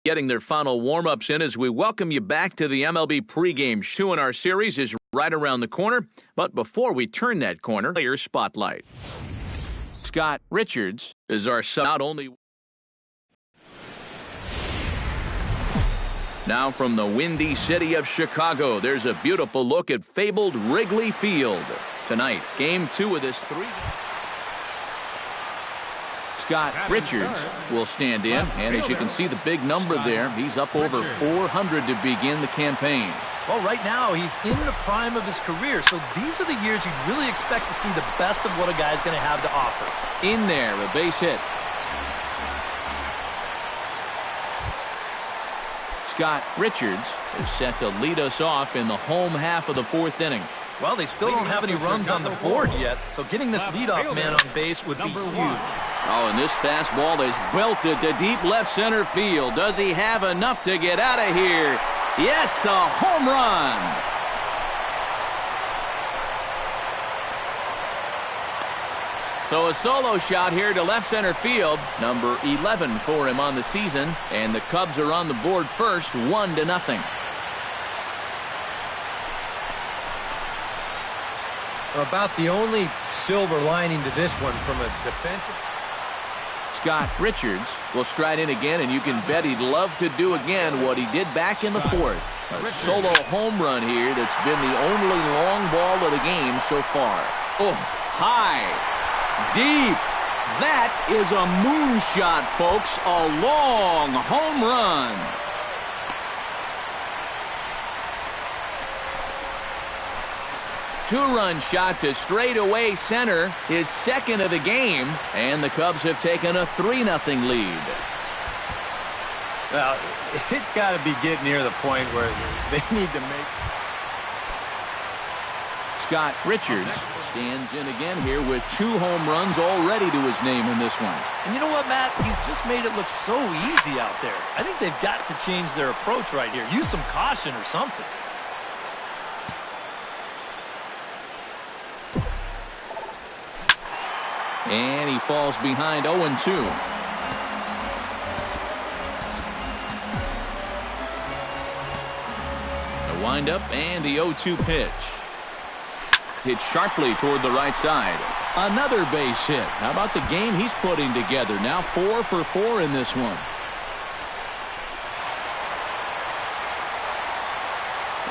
Getting their final warm-ups in as we welcome you back to the MLB pregame show. In our series is right around the corner. But before we turn that corner, player spotlight. Scott Richards is our not only. Now from the windy city of Chicago, there's a beautiful look at fabled Wrigley Field. Tonight, Game 2 of this three. Scott Richards will stand in, and as you can see the big number there, he's up over 400 to begin the campaign. Well, right now he's in the prime of his career, so these are the years you really expect to see the best of what a guy's going to have to offer. In there, a base hit. Scott Richards is set to lead us off in the home half of the fourth inning. Well, they still don't have any runs on the board yet, so getting this leadoff man on base would be huge. Oh, and this fastball is belted to deep left center field. Does he have enough to get out of here? Yes, a home run. So a solo shot here to left center field. Number 11 for him on the season. And the Cubs are on the board first, 1-0. About the only silver lining to this one from a defensive. Scott Richards will stride in again, and you can bet he'd love to do again what he did back in the fourth. A solo home run here that's been the only long ball of the game so far. Oh, high, deep. That is a moonshot, folks. A long home run. Two-run shot to straightaway center, his second of the game, and the Cubs have taken a 3-0 lead. Well, it's got to be getting near the point where they need to make. Scott Richards stands in again here with 2 home runs already to his name in this one. And you know what, Matt? He's just made it look so easy out there. I think they've got to change their approach right here. Use some caution or something. And he falls behind 0-2. The windup and the 0-2 pitch. Hit sharply toward the right side. Another base hit. How about the game he's putting together? Now 4 for 4 in this one.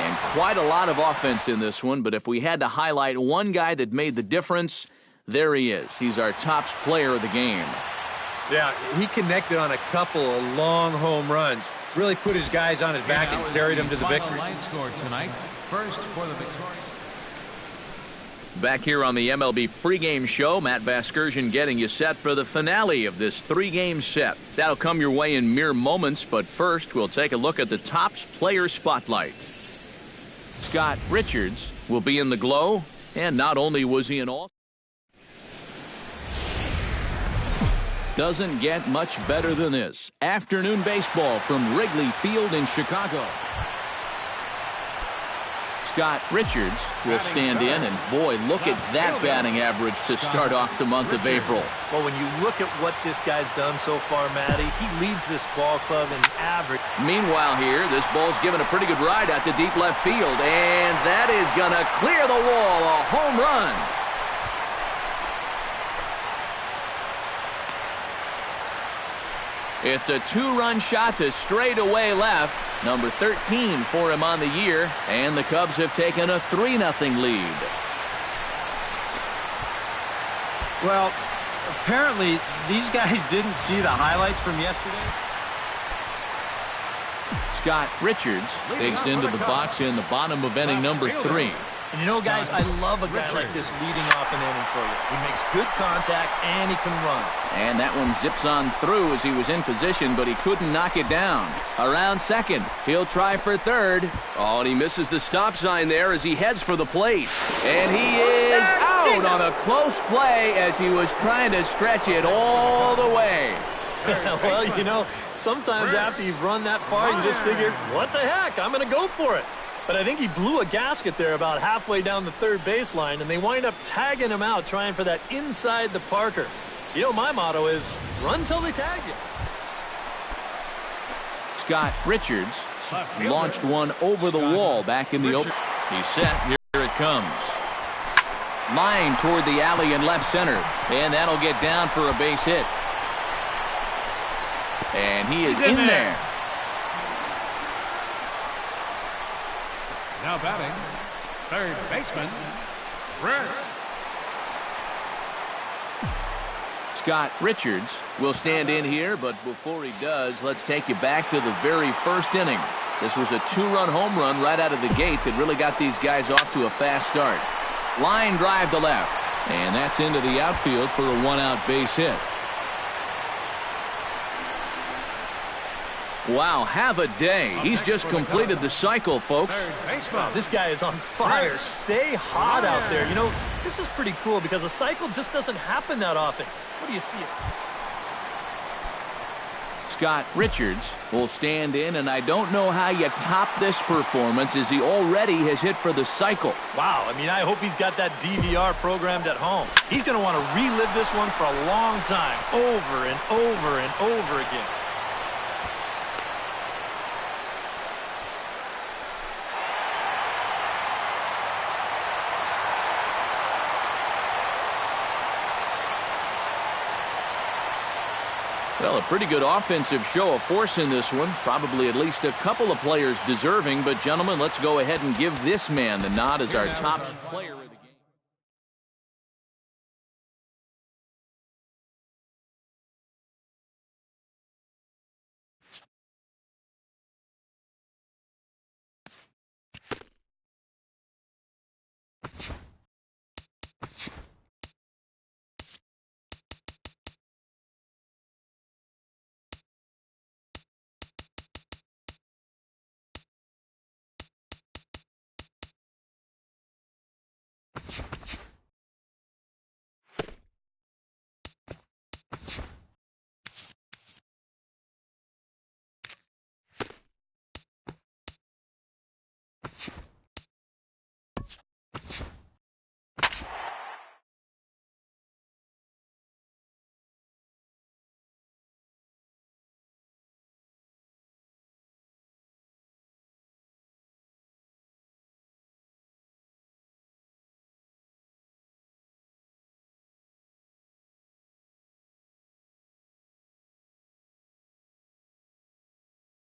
And quite a lot of offense in this one, but if we had to highlight one guy that made the difference, there he is. He's our top player of the game. Yeah, he connected on a couple of long home runs. Really put his guys on his back and carried them to the victory. Back here on the MLB pregame show, Matt Vasgersian getting you set for the finale of this 3-game set. That'll come your way in mere moments, but first we'll take a look at the Topps player spotlight. Scott Richards will be in the glow, and not only was he an all. Doesn't get much better than this. Afternoon baseball from Wrigley Field in Chicago. Scott Richards will stand in, and boy, look at that batting average to start off the month of April. Well, when you look at what this guy's done so far, Matty, he leads this ball club in average. Meanwhile here, this ball's given a pretty good ride out to deep left field, and that is going to clear the wall. A home run. It's a 2-run shot to straightaway left. Number 13 for him on the year. And the Cubs have taken a 3-0 lead. Well, apparently these guys didn't see the highlights from yesterday. Scott Richards digs into the box in the bottom of inning number 3. And you know, guys, I love a guy like this leading off an inning for you. He makes good contact, and he can run. And that one zips on through as he was in position, but he couldn't knock it down. Around second, he'll try for third. Oh, and he misses the stop sign there as he heads for the plate. And he is out on a close play as he was trying to stretch it all the way. Well, you know, sometimes after you've run that far, you just figure, what the heck, I'm going to go for it. But I think he blew a gasket there about halfway down the third baseline, and they wind up tagging him out, trying for that inside the Parker. You know, my motto is, run till they tag you. Scott Richards launched one over the wall back in the open. He's set. Here it comes. Line toward the alley in left center. And that'll get down for a base hit. And he is in there. Now batting, third baseman, Rick. Scott Richards will stand in here, but before he does, let's take you back to the very first inning. This was a 2-run home run right out of the gate that really got these guys off to a fast start. Line drive to left, and that's into the outfield for a 1-out base hit. Wow, have a day. He's just completed the cycle, folks. Wow, this guy is on fire. Stay hot out there. You know, this is pretty cool because a cycle just doesn't happen that often. What do you see? Scott Richards will stand in, and I don't know how you top this performance as he already has hit for the cycle. Wow, I mean, I hope he's got that DVR programmed at home. He's going to want to relive this one for a long time, over and over and over again. Well, a pretty good offensive show of force in this one. Probably at least a couple of players deserving. But, gentlemen, let's go ahead and give this man the nod as our top player of the game.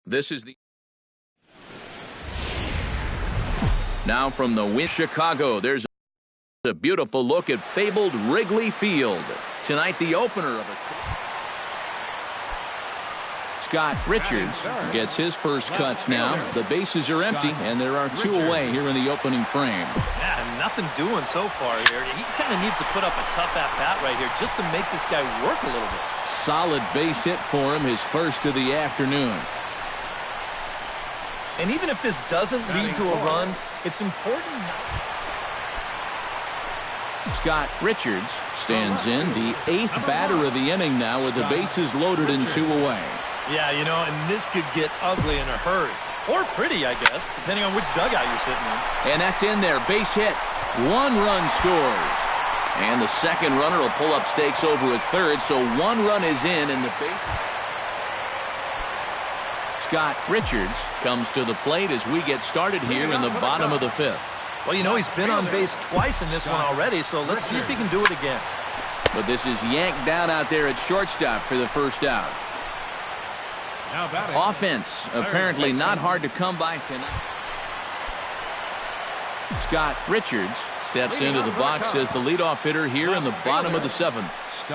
This is the now from the win Chicago. There's a beautiful look at fabled Wrigley Field. Tonight, the opener of it. Scott Richards gets his first cuts now. The bases are empty, and there are two away here in the opening frame. Yeah, nothing doing so far here. He kind of needs to put up a tough at-bat right here just to make this guy work a little bit. Solid base hit for him, his first of the afternoon. And even if this doesn't lead to a run, it's important. Scott Richards stands in, the 8th batter of the inning now with the bases loaded and 2 away. Yeah, you know, and this could get ugly in a hurry. Or pretty, I guess, depending on which dugout you're sitting in. And that's in there. Base hit. 1 run scores. And the second runner will pull up stakes over at third, so 1 run is in, and the base... Scott Richards comes to the plate as we get started here in the bottom of the 5th. Well, you know, he's been on base twice in this one already, so let's see if he can do it again. But this is yanked down out there at shortstop for the first out. Offense apparently not hard to come by tonight. Scott Richards steps into the box as the leadoff hitter here in the bottom of the 7th.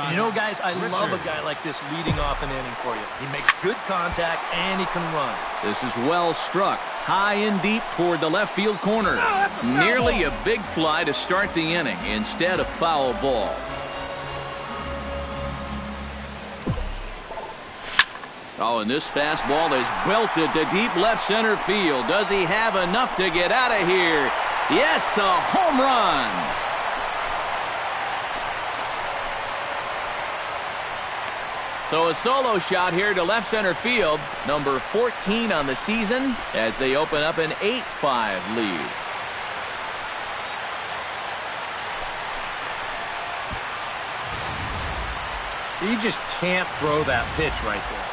You know, guys, I love a guy like this leading off an inning for you. He makes good contact, and he can run. This is well struck. High and deep toward the left field corner. Nearly a big fly to start the inning. Instead, a foul ball. Oh, and this fastball is belted to deep left center field. Does he have enough to get out of here? Yes, a home run. So a solo shot here to left center field, number 14 on the season, as they open up an 8-5 lead. You just can't throw that pitch right there.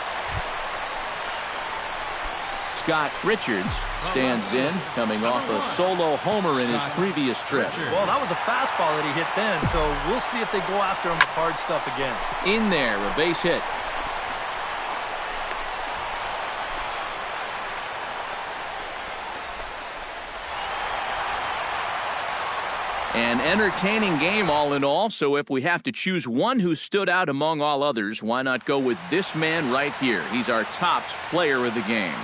Scott Richards stands in, coming off a solo homer in his previous trip. Well, that was a fastball that he hit then, so we'll see if they go after him with hard stuff again. In there, a base hit. An entertaining game all in all, so if we have to choose one who stood out among all others, why not go with this man right here? He's our tops player of the game.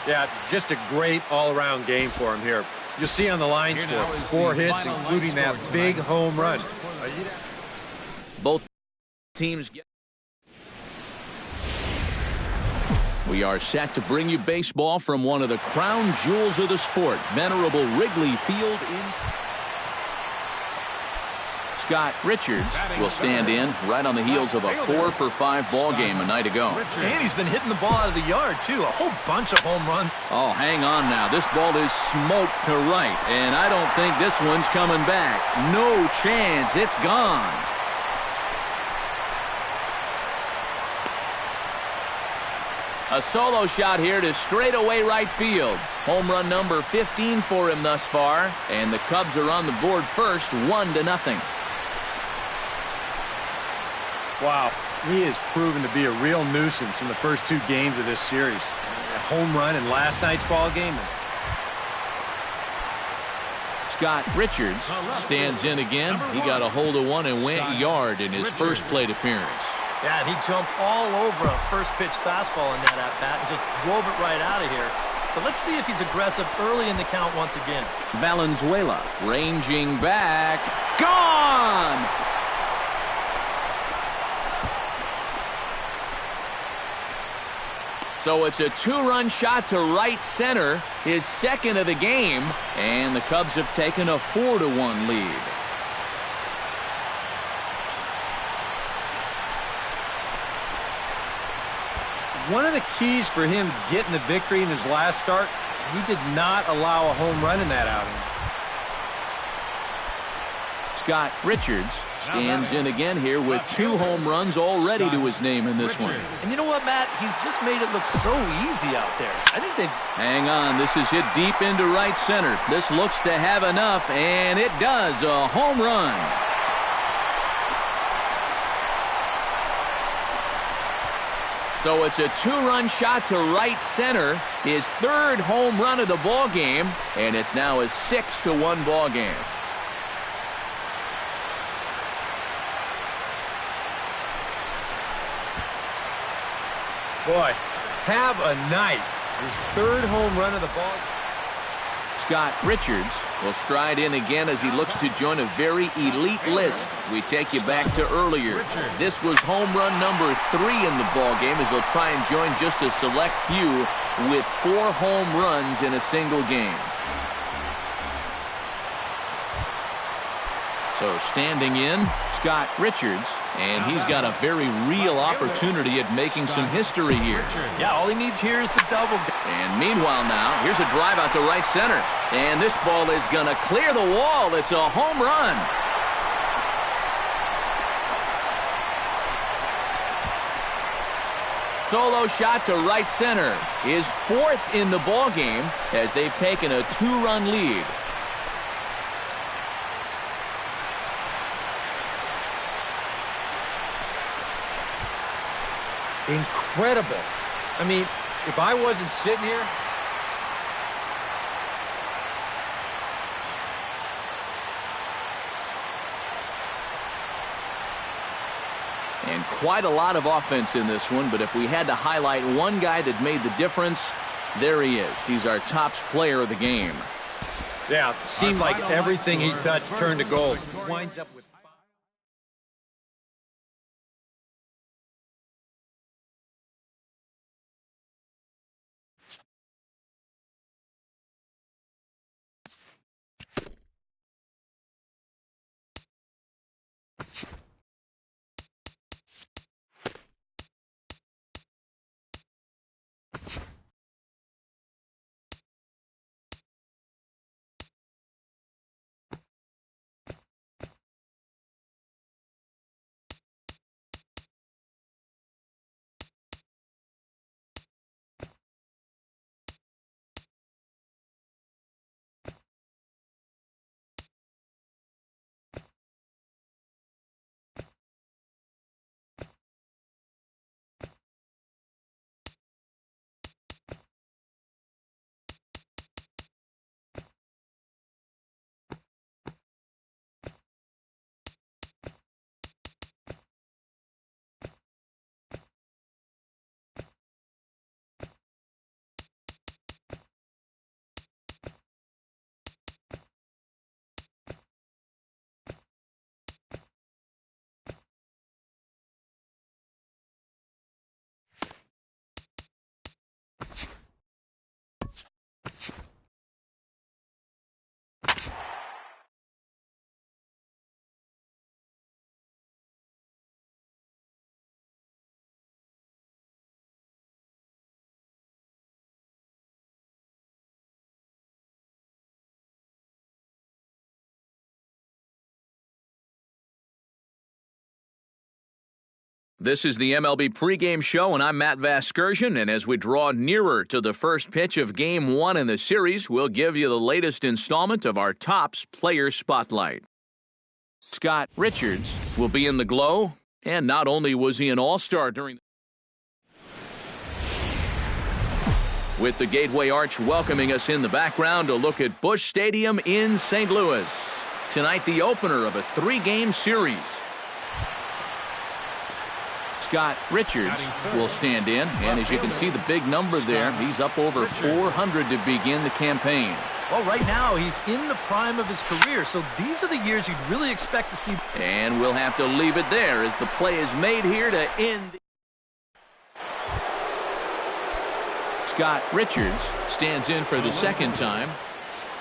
Yeah, just a great all-around game for him here. You'll see on the line score, 4 hits, including that big home run. Both teams get... We are set to bring you baseball from one of the crown jewels of the sport, venerable Wrigley Field in... Scott Richards will stand in right on the heels of a 4-for-5 ball game a night ago. And he's been hitting the ball out of the yard, too. A whole bunch of home runs. Oh, hang on now. This ball is smoked to right, and I don't think this one's coming back. No chance. It's gone. A solo shot here to straightaway right field. Home run number 15 for him thus far, and the Cubs are on the board first, 1-0. Wow, he has proven to be a real nuisance in the first 2 games of this series. A home run in last night's ball game. Scott Richards stands in again. He got a hold of one and went yard in his first plate appearance. Yeah, and he jumped all over a first-pitch fastball in that at-bat and just drove it right out of here. So let's see if he's aggressive early in the count once again. Valenzuela ranging back. Gone! So it's a 2-run shot to right center, his second of the game, and the Cubs have taken a 4-1 lead. One of the keys for him getting the victory in his last start, he did not allow a home run in that outing. Scott Richards stands in again here with 2 home runs already to his name in this one. And you know what, Matt? He's just made it look so easy out there. I think they've... Hang on, this is hit deep into right center. This looks to have enough, and it does. A home run. So it's a 2-run shot to right center, his 3rd home run of the ball game, and it's now a 6-1 ball game. Boy, have a night. His 3rd home run of the ball. Scott Richards will stride in again as he looks to join a very elite list. We take you back to earlier. This was home run number 3 in the ball game as he'll try and join just a select few with 4 home runs in a single game. So standing in, Scott Richards, and he's got a very real opportunity at making some history here. Yeah, all he needs here is the double. And meanwhile now, here's a drive out to right center. And this ball is going to clear the wall. It's a home run. Solo shot to right center. His 4th in the ball game as they've taken a 2-run lead. Incredible. I mean, if I wasn't sitting here... And quite a lot of offense in this one, but if we had to highlight one guy that made the difference, there he is. He's our tops player of the game. Yeah, seemed like everything he touched turned to gold. Winds up with This is the MLB pregame show, and I'm Matt Vasgersian, and as we draw nearer to the first pitch of Game 1 in the series, we'll give you the latest installment of our Topps Player Spotlight. Scott Richards will be in the glow, and not only was he an all-star during with the Gateway Arch welcoming us in the background, a look at Busch Stadium in St. Louis. Tonight, the opener of a 3-game series. Scott Richards will stand in, and as you can see the big number there, he's up over 400 to begin the campaign. Well, right now, he's in the prime of his career, so these are the years you'd really expect to see. And we'll have to leave it there as the play is made here to end. Scott Richards stands in for the second time.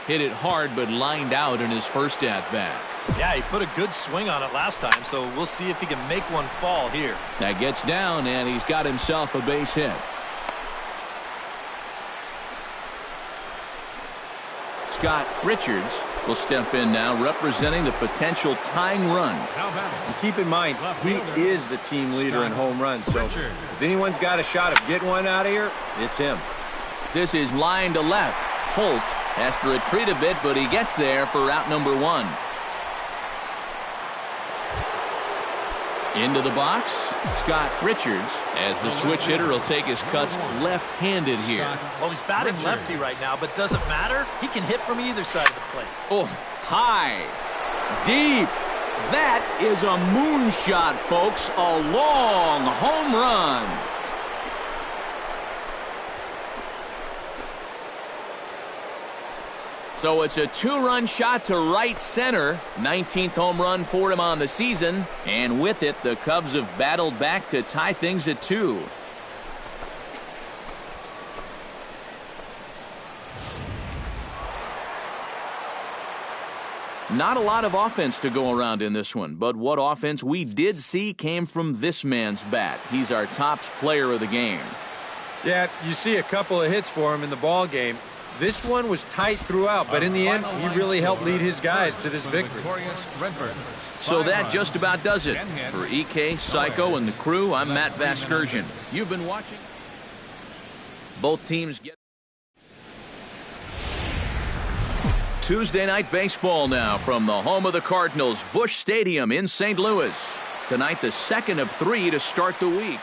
Hit it hard, but lined out in his first at-bat. Yeah, he put a good swing on it last time, so we'll see if he can make one fall here. That gets down, and he's got himself a base hit. Scott Richards will step in now, representing the potential tying run. And keep in mind, he is the team leader in home runs, so if anyone's got a shot of getting one out of here, it's him. This is line to left. Holt has to retreat a bit, but he gets there for out number 1. Into the box, Scott Richards, as the switch hitter will take his cuts left-handed here. Well, he's batting lefty right now, but doesn't matter. He can hit from either side of the plate. Oh, high, deep. That is a moonshot, folks. A long home run. So it's a 2-run shot to right center. 19th home run for him on the season. And with it, the Cubs have battled back to tie things at 2. Not a lot of offense to go around in this one, but what offense we did see came from this man's bat. He's our Topps player of the game. Yeah, you see a couple of hits for him in the ball game. This one was tight throughout, but in the end, he really helped lead his guys to this victory. So that just about does it. For EK, Psycho, and the crew, I'm Matt Vasgersian. You've been watching. Both teams get Tuesday night baseball now from the home of the Cardinals, Busch Stadium in St. Louis. Tonight, the second of 3 to start the week.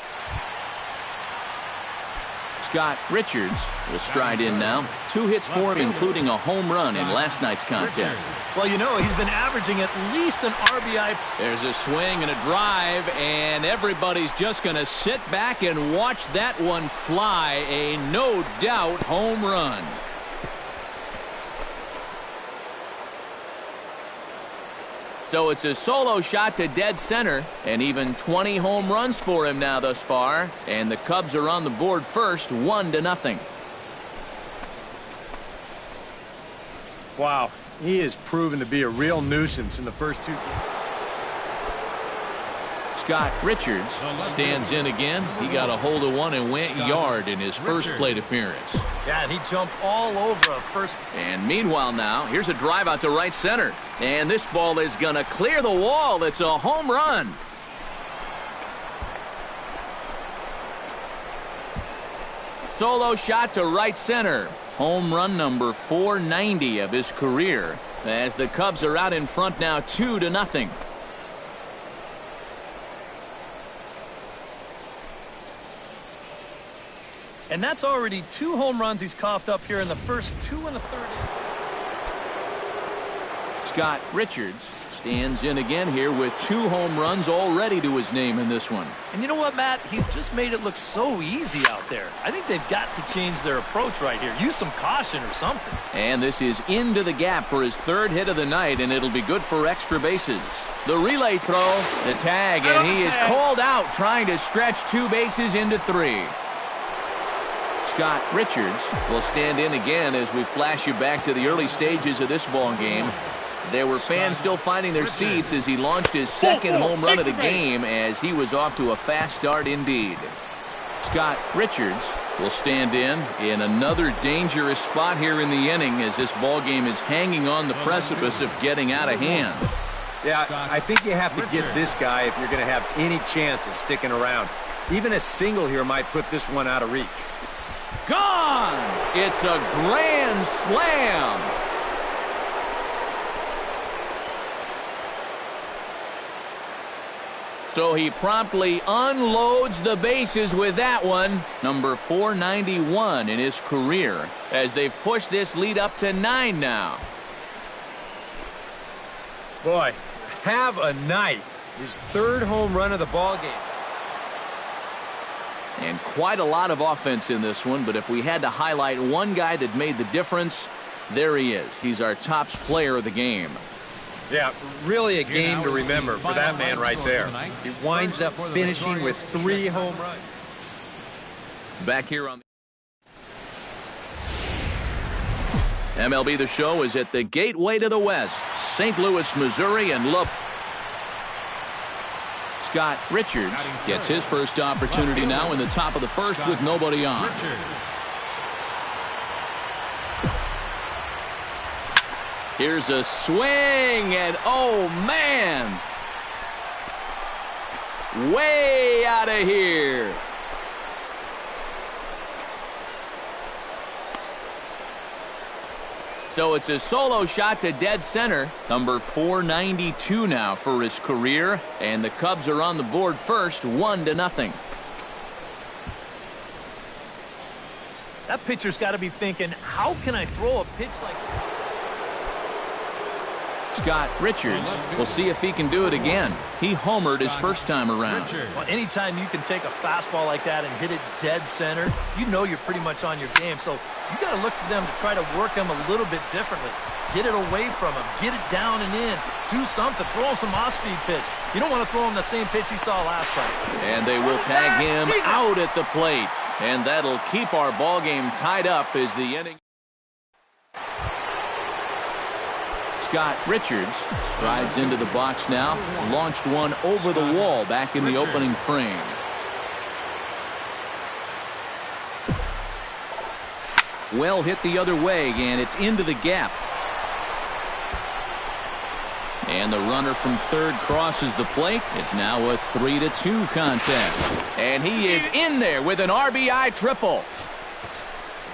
Scott Richards will stride in now. 2 hits for him, including a home run in last night's contest. Well, you know, he's been averaging at least an RBI. There's a swing and a drive, and everybody's just going to sit back and watch that one fly. A no-doubt home run. So it's a solo shot to dead center, and even 20 home runs for him now thus far. And the Cubs are on the board first, 1-0. Wow, he has proven to be a real nuisance in the first 2 games. Scott Richards stands in again. He got a hold of one and went yard in his first plate appearance. Yeah, and he jumped all over a first. And meanwhile now, here's a drive out to right center. And this ball is going to clear the wall. It's a home run. Solo shot to right center. Home run number 490 of his career. As the Cubs are out in front now 2-0. And that's already 2 home runs he's coughed up here in the first 2 1/3. Scott Richards stands in again here with 2 home runs already to his name in this one. And you know what, Matt? He's just made it look so easy out there. I think they've got to change their approach right here. Use some caution or something. And this is into the gap for his 3rd hit of the night, and it'll be good for extra bases. The relay throw, the tag, and he is called out trying to stretch 2 bases into 3. Scott Richards will stand in again as we flash you back to the early stages of this ball game. There were fans still finding their seats as he launched his 2nd home run of the game, as he was off to a fast start indeed. Scott Richards will stand in another dangerous spot here in the inning as this ball game is hanging on the precipice of getting out of hand. Yeah, I think you have to get this guy if you're going to have any chance of sticking around. Even a single here might put this one out of reach. Gone! It's a grand slam! So he promptly unloads the bases with that one. Number 491 in his career, as they've pushed this lead up to 9 now. Boy, have a night. His 3rd home run of the ball game. And quite a lot of offense in this one, but if we had to highlight one guy that made the difference, there he is. He's our top player of the game. Yeah, really a game to remember for that man right there. He winds up finishing with 3 home runs. Back here on MLB The Show is at the gateway to the West, St. Louis, Missouri, and look. Scott Richards gets his first opportunity now in the top of the first with nobody on. Here's a swing, and oh man, way out of here. So it's a solo shot to dead center. Number 492 now for his career. And the Cubs are on the board first, 1-0. That pitcher's got to be thinking, how can I throw a pitch like that? Scott Richards. We'll see if he can do it again. He homered his first time around. Well, anytime you can take a fastball like that and hit it dead center, you know you're pretty much on your game. So you got to look for them to try to work him a little bit differently. Get it away from him. Get it down and in. Do something. Throw him some off-speed pitch. You don't want to throw him the same pitch he saw last time. And they will tag him out at the plate. And that'll keep our ball game tied up as the inning. Scott Richards strides into the box now. Launched one over the wall back in the opening frame. Well hit the other way, and it's into the gap. And the runner from third crosses the plate. It's now a 3-2 contest. And he is in there with an RBI triple.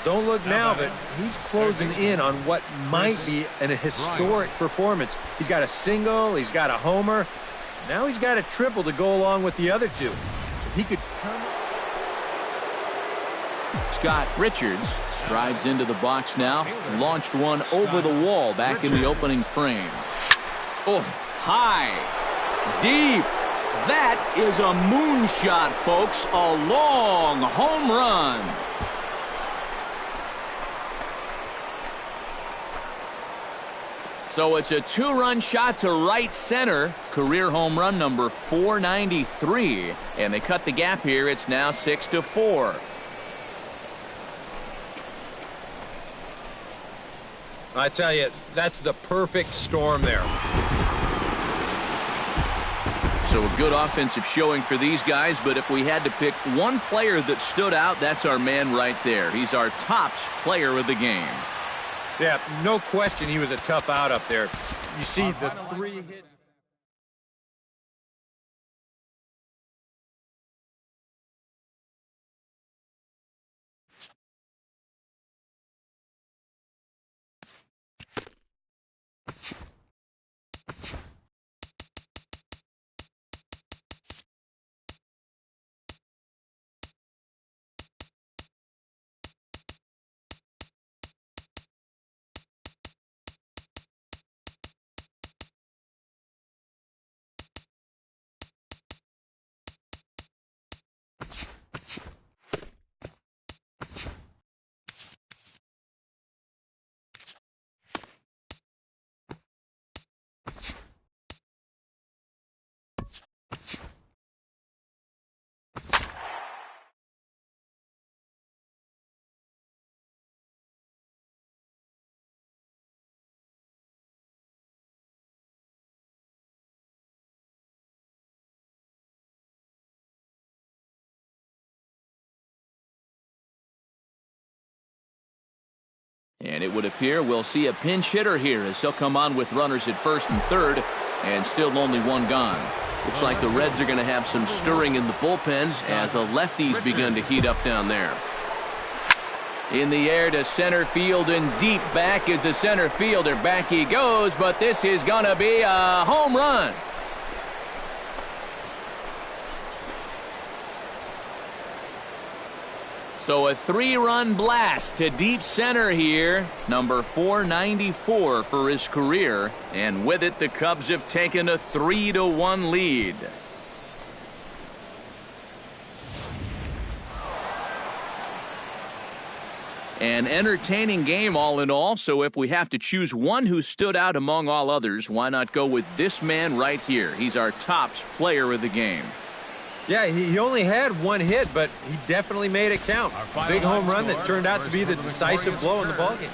Don't look now, but he's closing in on what might be an historic performance. He's got a single, he's got a homer. Now he's got a triple to go along with the other two. If he could come. Scott Richards strides into the box now. Launched one over the wall back in the opening frame. Oh, high, deep. That is a moonshot, folks. A long home run. So it's a 2-run shot to right center. Career home run number 493. And they cut the gap here. It's now 6-4. I tell you, that's the perfect storm there. So a good offensive showing for these guys, but if we had to pick one player that stood out, that's our man right there. He's our top player of the game. Yeah, no question he was a tough out up there. You see the 3 hits. And it would appear we'll see a pinch hitter here as he'll come on with runners at first and third. and still only one gone. Looks like the Reds are going to have some stirring in the bullpen as the lefties begun to heat up down there. In the air to center field and deep back is the center fielder. Back he goes, but this is going to be a home run. So a 3-run blast to deep center here. Number 494 for his career. And with it, the Cubs have taken a 3-1 lead. An entertaining game all in all, so if we have to choose one who stood out among all others, why not go with this man right here? He's our tops player of the game. Yeah, he only had one hit, but he definitely made it count. Big home run that turned out to be the decisive blow in the ballgame.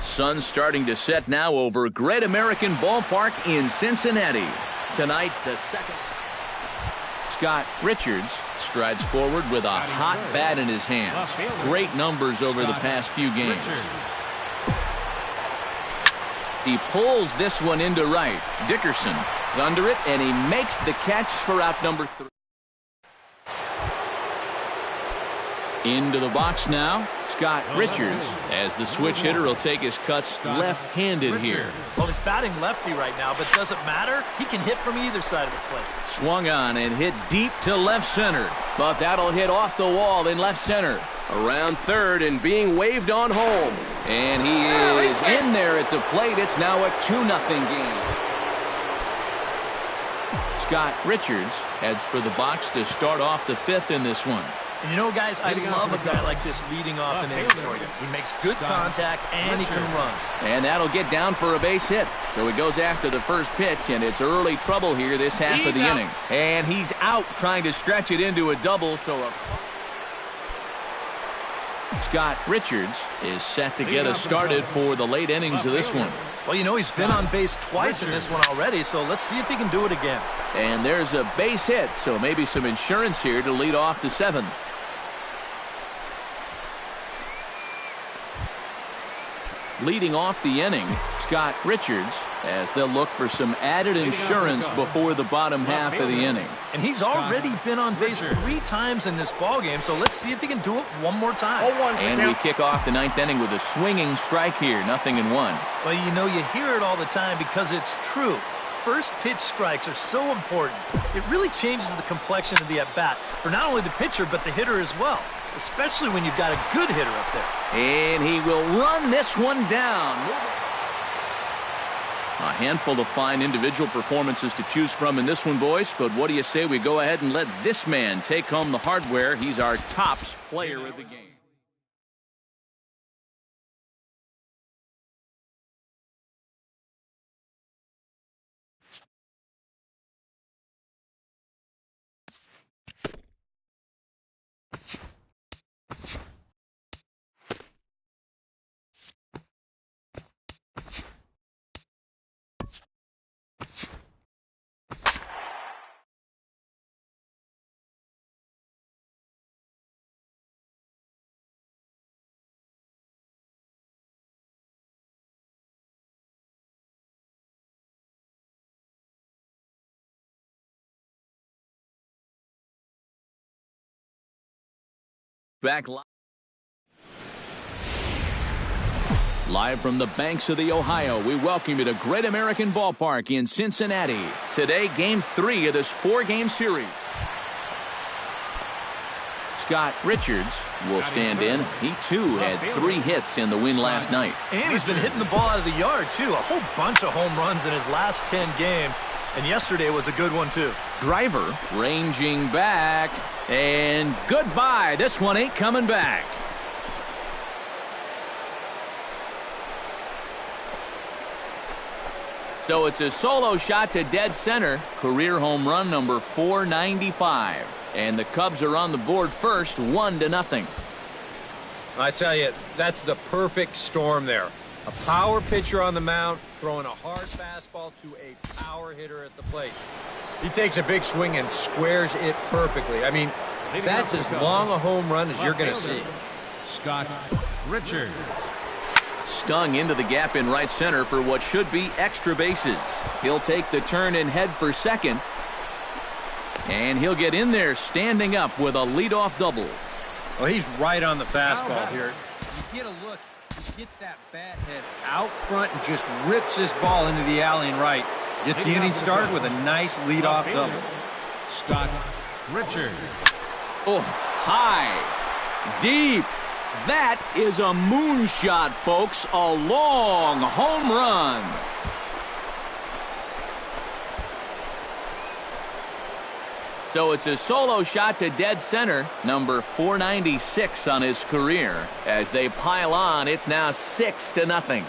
Sun starting to set now over Great American Ballpark in Cincinnati. Tonight, the second. Scott Richards strides forward with a hot bat in his hand. Great numbers over the past few games. He pulls this one into right. Dickerson is under it, and he makes the catch for out number 3. Into the box now, Scott Richards, as the switch hitter will take his cuts left-handed here. Well, he's batting lefty right now, but doesn't matter. He can hit from either side of the plate. Swung on and hit deep to left center, but that'll hit off the wall in left center. Around third and being waved on home. And he is in there at the plate. It's now a 2-0 game. Scott Richards heads for the box to start off the 5th in this one. And you know, guys, I love a guy like this leading off an inning for you. He makes good contact and he can run. And that'll get down for a base hit. So he goes after the first pitch, and it's early trouble here this half of the inning. And he's out trying to stretch it into a double. So Scott Richards is set to get us started for the late innings of this one. Well, you know, he's been on base twice in this one already, so let's see if he can do it again. And there's a base hit, so maybe some insurance here to lead off the 7th. Leading off the inning, Scott Richards, as they'll look for some added insurance before the bottom half of the inning. And he's already been on base 3 times in this ballgame, so let's see if he can do it one more time. And we kick off the 9th inning with a swinging strike here, 0-1. Well, you know, you hear it all the time because it's true. First pitch strikes are so important. It really changes the complexion of the at-bat for not only the pitcher, but the hitter as well. Especially when you've got a good hitter up there. And he will run this one down. A handful of fine individual performances to choose from in this one, boys. But what do you say we go ahead and let this man take home the hardware? He's our tops player of the game. Back live from the banks of the Ohio, we welcome you to Great American Ballpark in Cincinnati. Today, Game 3 of this 4-game series. Scott Richards will stand in. He, too, had 3 hits in the win last night. And he's been hitting the ball out of the yard, too. A whole bunch of home runs in his last 10 games. And yesterday was a good one, too. Driver ranging back. And goodbye. This one ain't coming back. So it's a solo shot to dead center. Career home run number 495. And the Cubs are on the board first, 1-0. I tell you, that's the perfect storm there. A power pitcher on the mound, throwing a hard fastball to a power hitter at the plate. He takes a big swing and squares it perfectly. I mean, that's as long a home run as you're going to see. Scott Richards. Stung into the gap in right center for what should be extra bases. He'll take the turn and head for second. And he'll get in there standing up with a leadoff double. Well, he's right on the fastball here. You get a look. He gets that bat head out front and just rips this ball into the alley and right. Gets the inning started with a nice leadoff double. Scott Richards. Oh, high, deep. That is a moonshot, folks. A long home run. So it's a solo shot to dead center, number 496 on his career. As they pile on, it's now 6-0.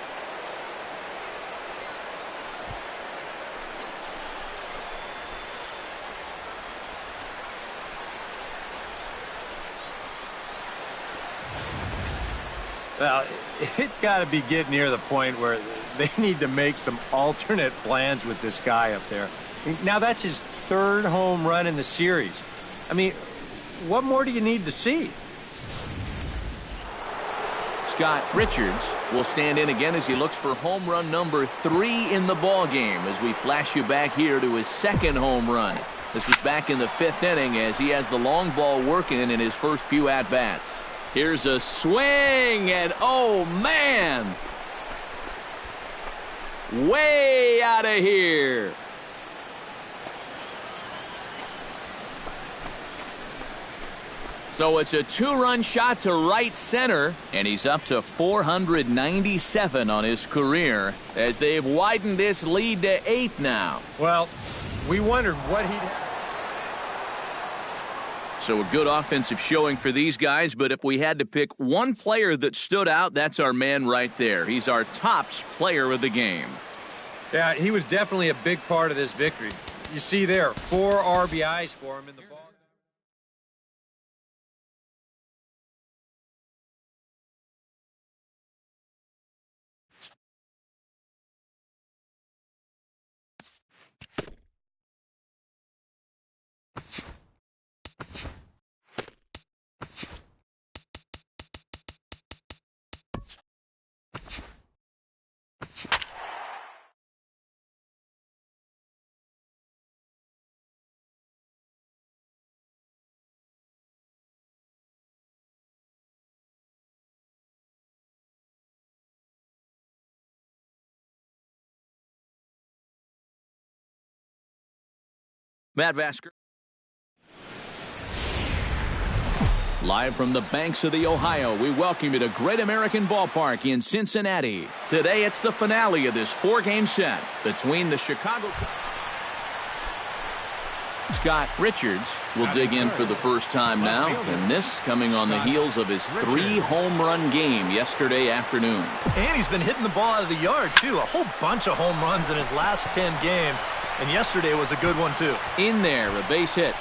Well, it's got to be getting near the point where they need to make some alternate plans with this guy up there. Now, that's his third home run in the series. I mean, what more do you need to see? Scott Richards will stand in again as he looks for home run number 3 in the ball game as we flash you back here to his second home run. This was back in the 5th inning as he has the long ball working in his first few at-bats. Here's a swing, and oh, man! Way out of here. So it's a 2-run shot to right center, and he's up to 497 on his career as they've widened this lead to 8 now. Well, we wondered what he'd... So a good offensive showing for these guys, but if we had to pick one player that stood out, that's our man right there. He's our tops player of the game. Yeah, he was definitely a big part of this victory. You see there, 4 RBIs for him in the ball. Matt Vasker. Live from the banks of the Ohio, we welcome you to Great American Ballpark in Cincinnati. Today, it's the finale of this 4-game set between the Chicago... Scott Richards will dig in for the first time now, and this coming on the heels of his 3-home-run game yesterday afternoon. And he's been hitting the ball out of the yard, too. A whole bunch of home runs in his last 10 games, and yesterday was a good one, too. In there, a base hit.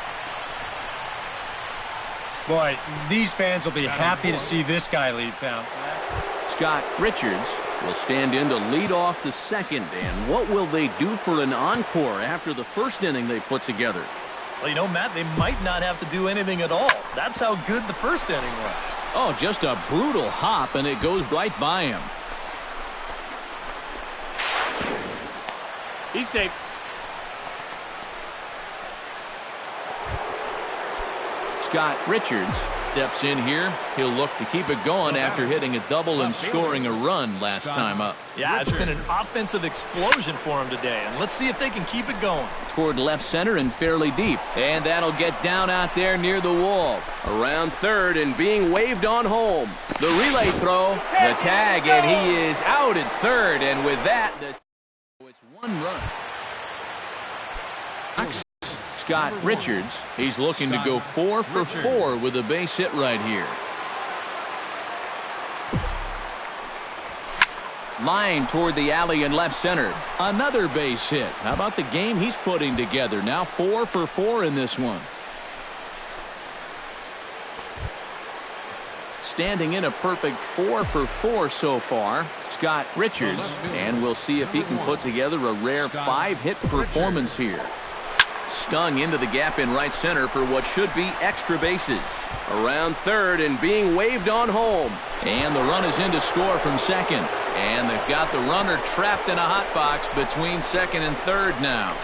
Boy, these fans will be happy to see this guy leave town. Scott Richards will stand in to lead off the second, and what will they do for an encore after the first inning they put together? Well, you know, Matt, they might not have to do anything at all. That's how good the first inning was. Oh, just a brutal hop, and it goes right by him. He's safe. Scott Richards steps in here. He'll look to keep it going after hitting a double and scoring a run last time up. Yeah, it's been an offensive explosion for him today, and let's see if they can keep it going. Toward left center and fairly deep, and that'll get down out there near the wall. Around third and being waved on home. The relay throw, the tag, and he is out at third, and with that, it's 1 run. Scott Richards, he's looking to go 4 for 4 with a base hit right here. Line toward the alley in left center. Another base hit. How about the game he's putting together? Now 4 for 4 in this one. Standing in a perfect 4 for 4 so far, Scott Richards. And we'll see if he can put together a rare 5-hit performance here. Stung into the gap in right center for what should be extra bases. Around third and being waved on home. And the run is in to score from second. And they've got the runner trapped in a hot box between second and third now.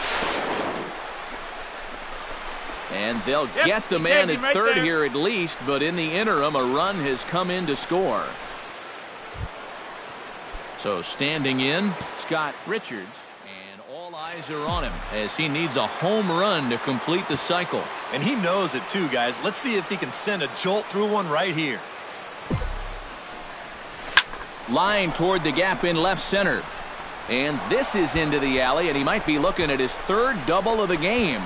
And they'll get the man at third here at least, but in the interim, a run has come in to score. So standing in, Scott Richards, and all eyes are on him as he needs a home run to complete the cycle. And he knows it too, guys. Let's see if he can send a jolt through one right here. Line toward the gap in left center. And this is into the alley, and he might be looking at his third double of the game.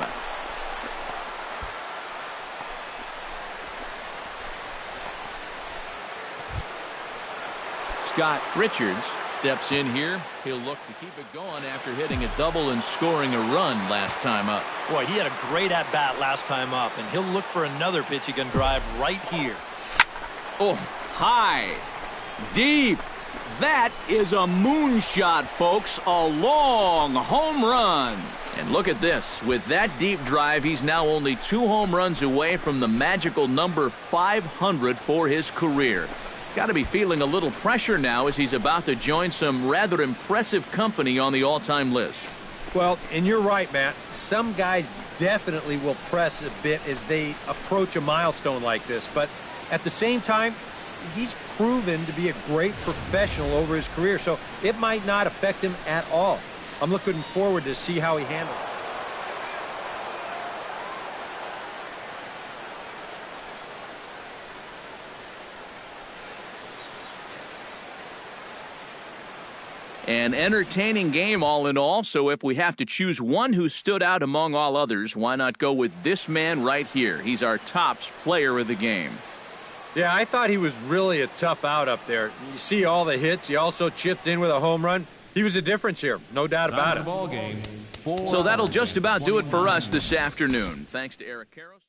Scott Richards steps in here. He'll look to keep it going after hitting a double and scoring a run last time up. Boy, he had a great at-bat last time up, and he'll look for another pitch he can drive right here. Oh, high. Deep. That is a moonshot, folks. A long home run. And look at this. With that deep drive, he's now only 2 home runs away from the magical number 500 for his career. He's got to be feeling a little pressure now as he's about to join some rather impressive company on the all-time list. Well, and you're right, Matt. Some guys definitely will press a bit as they approach a milestone like this. But at the same time, he's proven to be a great professional over his career, so it might not affect him at all. I'm looking forward to see how he handles it. An entertaining game all in all, so if we have to choose one who stood out among all others, why not go with this man right here? He's our tops player of the game. Yeah, I thought he was really a tough out up there. You see all the hits. He also chipped in with a home run. He was a difference here, no doubt about it. Ball game. So that'll just about do it for us this afternoon. Thanks to Eric Karros.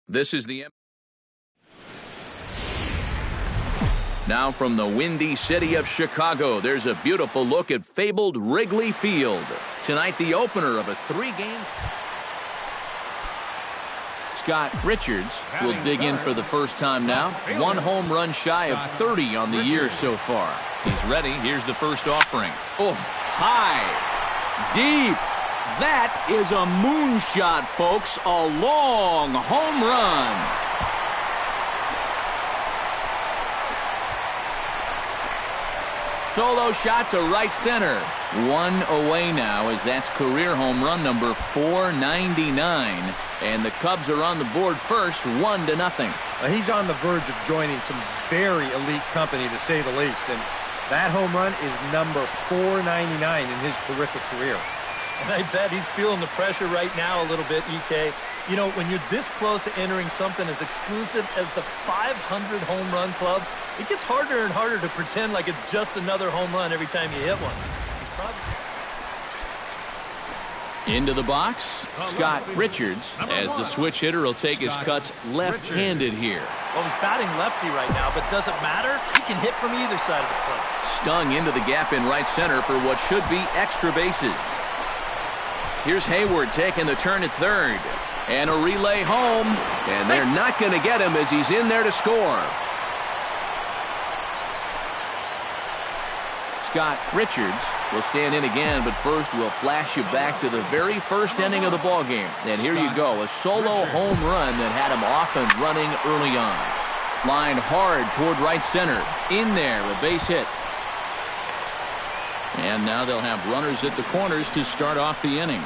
This is the... Now from the windy city of Chicago, there's a beautiful look at fabled Wrigley Field. Tonight, the opener of a 3-game... Scott Richards will dig in for the first time now. 1 home run shy of 30 on the year so far. He's ready. Here's the first offering. Oh, high, deep. That is a moonshot, folks. A long home run. Solo shot to right center. 1 away now, as that's career home run number 499. And the Cubs are on the board first, 1-0. He's on the verge of joining some very elite company, to say the least. And that home run is number 499 in his terrific career. And I bet he's feeling the pressure right now a little bit, EK. You know, when you're this close to entering something as exclusive as the 500 home run club, it gets harder and harder to pretend like it's just another home run every time you hit one. Into the box, Scott Richards, as the switch hitter will take his cuts left-handed here. Well, he's batting lefty right now, but doesn't matter. He can hit from either side of the plate. Stung into the gap in right center for what should be extra bases. Here's Hayward taking the turn at third. And a relay home. And they're not going to get him as he's in there to score. Scott Richards will stand in again, but first we'll flash you back to the very first inning of the ballgame. And here you go, a solo home run that had him off and running early on. Lined hard toward right center. In there, a base hit. And now they'll have runners at the corners to start off the inning.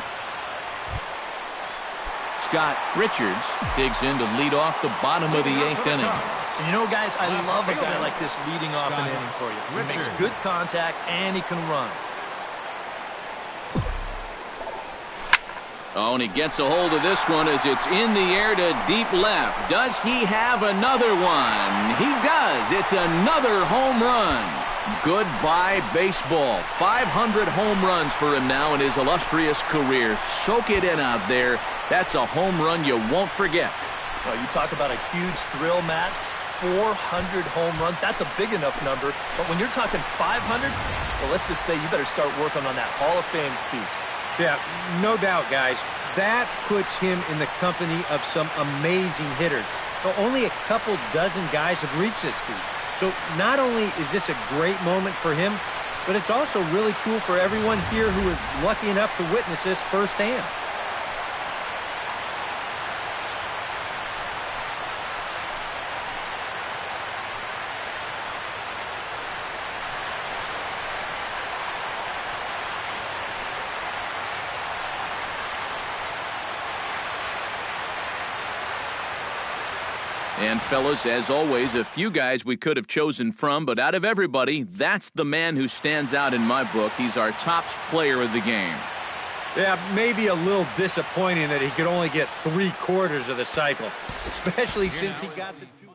Scott Richards digs in to lead off the bottom of the 8th inning. And you know, guys, I love a guy like this leading off an inning for you. He makes good contact, and he can run. Oh, and he gets a hold of this one as it's in the air to deep left. Does he have another one? He does. It's another home run. Goodbye, baseball. 500 home runs for him now in his illustrious career. Soak it in out there. That's a home run you won't forget. Well, you talk about a huge thrill, Matt. 400 home runs, that's a big enough number. But when you're talking 500, well, let's just say you better start working on that Hall of Fame speed. Yeah, no doubt, guys. That puts him in the company of some amazing hitters. But only a couple dozen guys have reached this speed. So not only is this a great moment for him, but it's also really cool for everyone here who is lucky enough to witness this firsthand. And fellas, as always, a few guys we could have chosen from, but out of everybody, that's the man who stands out in my book. He's our top player of the game. Yeah, maybe a little disappointing that he could only get 3/4 of the cycle, especially since he got the 2.